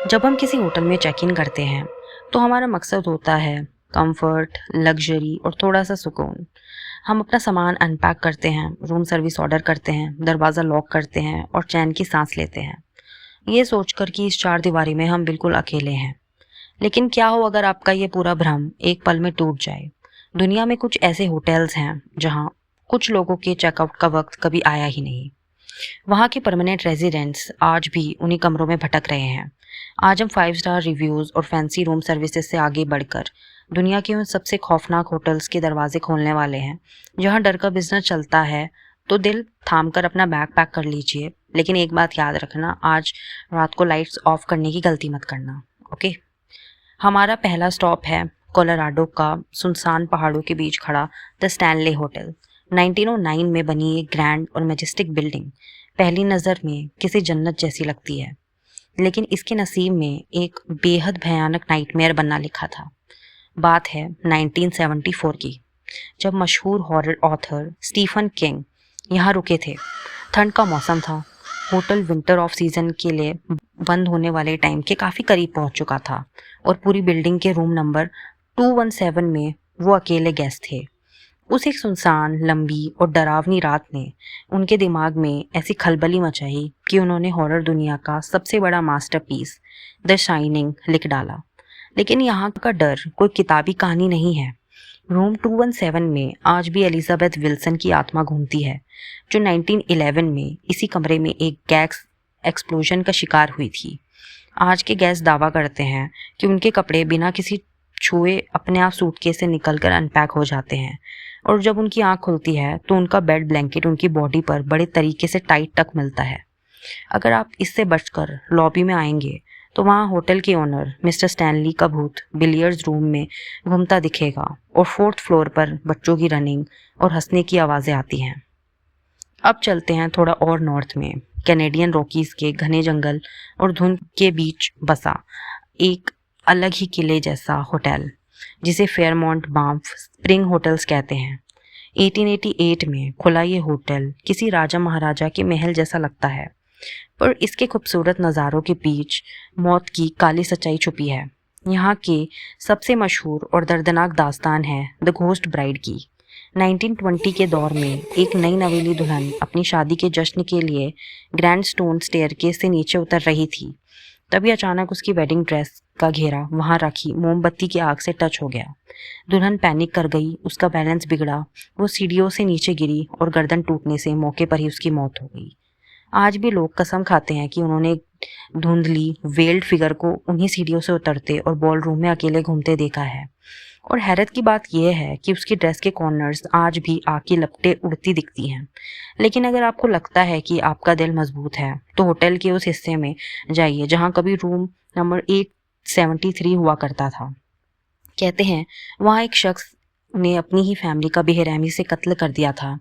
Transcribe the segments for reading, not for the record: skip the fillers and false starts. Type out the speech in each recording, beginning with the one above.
जब हम किसी होटल में चेक इन करते हैं तो हमारा मकसद होता है कंफर्ट, लग्जरी और थोड़ा सा सुकून। हम अपना सामान अनपैक करते हैं, रूम सर्विस ऑर्डर करते हैं, दरवाज़ा लॉक करते हैं और चैन की सांस लेते हैं, ये सोचकर कि इस चार दीवारी में हम बिल्कुल अकेले हैं। लेकिन क्या हो अगर आपका ये पूरा भ्रम एक पल में टूट जाए। दुनिया में कुछ ऐसे होटल्स हैं जहाँ कुछ लोगों के चेकआउट का वक्त कभी आया ही नहीं। वहाँ के परमानेंट रेजिडेंट्स आज भी उन्हीं कमरों में भटक रहे हैं। आज हम 5 स्टार रिव्यूज़ और फैंसी रूम सर्विसेज से आगे बढ़कर दुनिया के उन सबसे खौफनाक होटल्स के दरवाजे खोलने वाले हैं जहाँ डर का बिजनेस चलता है। तो दिल थाम कर अपना बैग पैक कर लीजिए, लेकिन एक बात याद रखना, आज रात को लाइट्स ऑफ करने की गलती मत करना। ओके। हमारा पहला स्टॉप है कोलोराडो का सुनसान पहाड़ों के बीच खड़ा द स्टैनले होटल। 1909 में बनी एक ग्रैंड और मैजेस्टिक बिल्डिंग पहली नज़र में किसी जन्नत जैसी लगती है, लेकिन इसके नसीब में एक बेहद भयानक नाइटमेयर बनना लिखा था। बात है 1974 की, जब मशहूर हॉरर ऑथर स्टीफन किंग यहाँ रुके थे। ठंड का मौसम था, होटल विंटर ऑफ सीजन के लिए बंद होने वाले टाइम के काफ़ी करीब पहुँच चुका था और पूरी बिल्डिंग के रूम नंबर 217 में वो अकेले गेस्ट थे। उस एक सुनसान, लंबी और डरावनी रात ने उनके दिमाग में ऐसी खलबली मचाई कि उन्होंने हॉरर दुनिया का सबसे बड़ा मास्टरपीस द शाइनिंग लिख डाला। लेकिन यहाँ का डर कोई किताबी कहानी नहीं है। रूम 217 में आज भी एलिजाबेथ विल्सन की आत्मा घूमती है, जो 1911 में इसी कमरे में एक गैस एक्सप्लोजन का शिकार हुई थी। आज के गैस दावा करते हैं कि उनके कपड़े बिना किसी छुए अपने आप सूटकेस से निकलकर अनपैक हो जाते हैं, और जब उनकी आंख खुलती है तो उनका बेड ब्लैंकेट उनकी बॉडी पर बड़े तरीके से टाइट टक मिलता है। अगर आप इससे बचकर लॉबी में आएंगे तो वहाँ होटल के ओनर मिस्टर स्टैनली का भूत बिलियर्ड्स रूम में घूमता दिखेगा और 4th फ्लोर पर बच्चों की रनिंग और हंसने की आवाज़ें आती हैं। अब चलते हैं थोड़ा और नॉर्थ में, कैनेडियन रॉकीज़ के घने जंगल और धुंध के बीच बसा एक अलग ही किले जैसा होटल, जिसे फेयरमॉन्ट बाम्फ स्प्रिंग होटल्स कहते हैं। 1888 में खुला ये होटल किसी राजा महाराजा के महल जैसा लगता है, पर इसके खूबसूरत नज़ारों के बीच मौत की काली सच्चाई छुपी है। यहाँ के सबसे मशहूर और दर्दनाक दास्तान है द घोस्ट ब्राइड की। 1920 के दौर में एक नई नवेली दुल्हन अपनी शादी के जश्न के लिए ग्रैंड स्टोन स्टेयरकेस से नीचे उतर रही थी। तभी अचानक उसकी वेडिंग ड्रेस का घेरा वहाँ रखी मोमबत्ती की आग से टच हो गया। दुल्हन पैनिक कर गई, उसका बैलेंस बिगड़ा, वो सीढ़ियों से नीचे गिरी और गर्दन टूटने से मौके पर ही उसकी मौत हो गई। आज भी लोग कसम खाते हैं कि उन्होंने धुंधली वेल्ड फिगर को उन्हीं सीढ़ियों से उतरते और बॉल रूम में अकेले घूमते देखा है। और हैरत की बात यह है कि उसकी ड्रेस के कॉर्नर्स आज भी आग की लपटें उड़ती दिखती हैं। लेकिन अगर आपको लगता है कि आपका दिल मजबूत है तो होटल के उस हिस्से में जाइए जहां कभी रूम नंबर 873 हुआ करता था। कहते हैं वहाँ एक शख्स ने अपनी ही फैमिली का बेरहमी से कत्ल कर दिया था,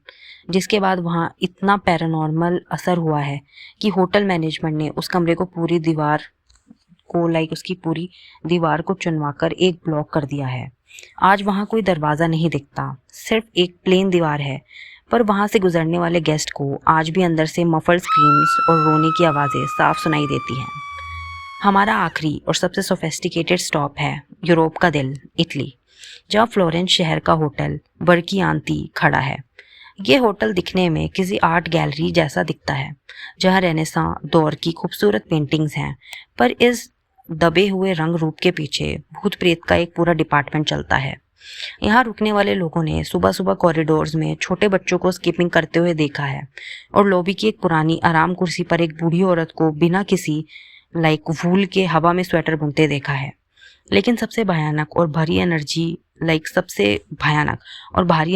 जिसके बाद वहाँ इतना पैरानॉर्मल असर हुआ है कि होटल मैनेजमेंट ने उस कमरे को पूरी दीवार को उसकी पूरी दीवार को चुनवाकर एक ब्लॉक कर दिया है। आज वहाँ कोई दरवाज़ा नहीं दिखता, सिर्फ एक प्लेन दीवार है, पर वहाँ से गुजरने वाले गेस्ट को आज भी अंदर से मफल्ड स्क्रीम्स और रोने की आवाज़ें साफ सुनाई देती हैं। हमारा आखिरी और सबसे सोफिस्टिकेटेड स्टॉप है यूरोप का दिल, इटली, जहाँ फ्लोरेंस शहर का होटल बर्कियांती खड़ा है। ये होटल दिखने में किसी आर्ट गैलरी जैसा दिखता है, जहाँ रेनेसां दौर की खूबसूरत पेंटिंग्स हैं, पर इस दबे हुए रंग रूप के पीछे भूत प्रेत का एक पूरा डिपार्टमेंट चलता है। यहाँ रुकने वाले लोगों ने सुबह सुबह कॉरिडोर्स में छोटे बच्चों को स्किपिंग करते हुए देखा है और लॉबी की एक पुरानी आराम कुर्सी पर एक बूढ़ी औरत को बिना किसी वूल के हवा में स्वेटर बुनते देखा है। लेकिन सबसे भयानक और भारी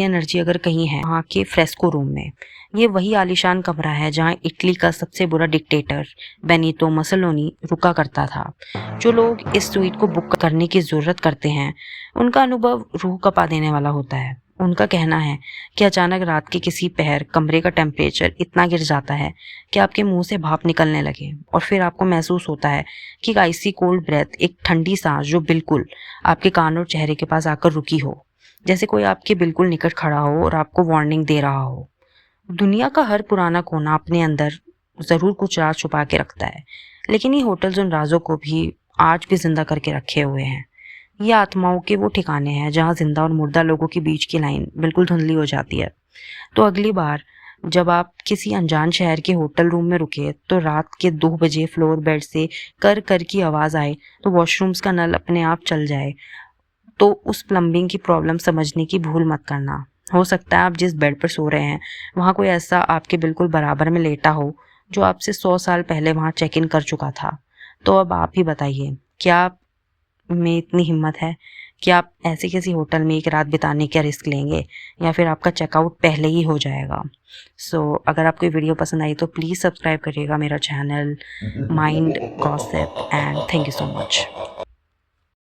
एनर्जी अगर कहीं है वहाँ के फ्रेस्को रूम में। ये वही आलीशान कमरा है जहाँ इटली का सबसे बुरा डिक्टेटर बेनितो मुसोलिनी रुका करता था। जो लोग इस स्वीट को बुक करने की ज़रूरत करते हैं, उनका अनुभव रूह कपा देने वाला होता है। उनका कहना है कि अचानक रात के किसी पहर कमरे का टेम्परेचर इतना गिर जाता है कि आपके मुंह से भाप निकलने लगे और फिर आपको महसूस होता है कि आइसी कोल्ड ब्रेथ, एक ठंडी सांस जो बिल्कुल आपके कान और चेहरे के पास आकर रुकी हो, जैसे कोई आपके बिल्कुल निकट खड़ा हो और आपको वार्निंग दे रहा हो। दुनिया का हर पुराना कोना अपने अंदर ज़रूर कुछ राज छुपा के रखता है, लेकिन ये होटल्स उन राजों को भी आज भी जिंदा करके रखे हुए हैं। ये आत्माओं के वो ठिकाने हैं जहाँ जिंदा और मुर्दा लोगों के बीच की लाइन बिल्कुल धुंधली हो जाती है। तो अगली बार जब आप किसी अनजान शहर के होटल रूम में रुके तो रात के 2 बजे फ्लोर बेड से कर कर की आवाज़ आए, तो वॉशरूम्स का नल अपने आप चल जाए, तो उस प्लम्बिंग की प्रॉब्लम समझने की भूल मत करना। हो सकता है आप जिस बेड पर सो रहे हैं वहाँ कोई ऐसा आपके बिल्कुल बराबर में लेटा हो जो आपसे 100 साल पहले वहाँ चेक इन कर चुका था। तो अब आप ही बताइए, क्या आप में इतनी हिम्मत है कि आप ऐसे किसी होटल में एक रात बिताने का रिस्क लेंगे, या फिर आपका चेकआउट पहले ही हो जाएगा। अगर आपको ये वीडियो पसंद आई तो प्लीज़ सब्सक्राइब करिएगा मेरा channel mind gossip, and thank you so much.